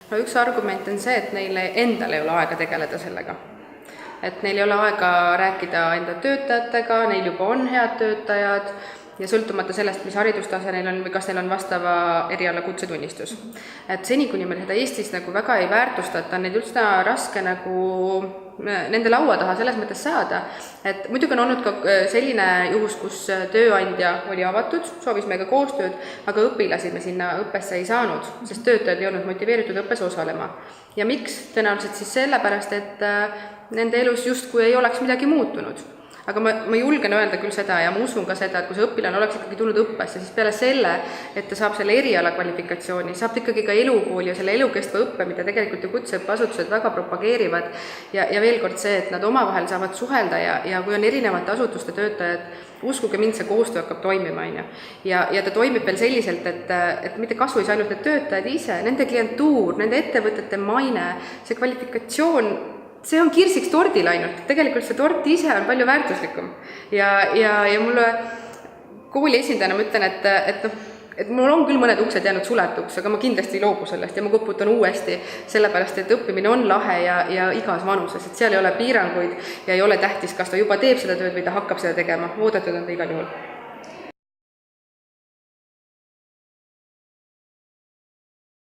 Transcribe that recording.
No üks argument on see, et neile endal ei ole aega tegeleda sellega. Et neil ei ole aega rääkida enda töötajatega, neil juba on head töötajad ja sõltumata sellest, mis haridustase neil on või kas neil on vastava eriala kutsetunnistus. Et seni, kuni meil seda Eestis nagu väga ei väärtustata, on neid üldse raske nagu nende laua taha selles mõttes saada, et muidugi on olnud ka selline juhus, kus tööandja oli avatud, soovis meiega koostööd, aga õpilasi me sinna õppesse ei saanud, sest töötajad ei olnud motiveeritud õppes osalema. Ja miks? Tõenäoliselt siis sellepärast, et nende elus justkui ei oleks midagi muutunud. Aga ma julgen öelda küll seda ja ma usun ka seda, et kui see õpilane oleks ikkagi tulnud õppesse, siis peale selle, et ta saab selle eriala kvalifikatsiooni, saab ikkagi ka elukooli ja selle elukestva õppe, mida tegelikult ju kutseõppeasutused väga propageerivad ja veel kord see, et nad omavahel saavad suhelda ja kui on erinevate asutuste töötajad, uskuge mind, see koostöö hakkab toimima. Ja ta toimib veel selliselt, et mitte kasvu ei saa ainult need töötajad ise, nende klientuur, nende ettevõtete maine, see kvalifikatsioon, see on kirsiks tordil ainult, tegelikult see tort ise on palju väärtuslikum. Ja mulle kooli esindajana ma ütlen, et mul on küll mõned uksed jäänud suletuks, aga ma kindlasti ei loobu sellest ja ma koputan uuesti, sellepärast, et õppimine on lahe ja igas vanuses, et seal ei ole piiranguid ja ei ole tähtis, kas ta juba teeb seda tööd või ta hakkab seda tegema, oodatud on ta igal juhul.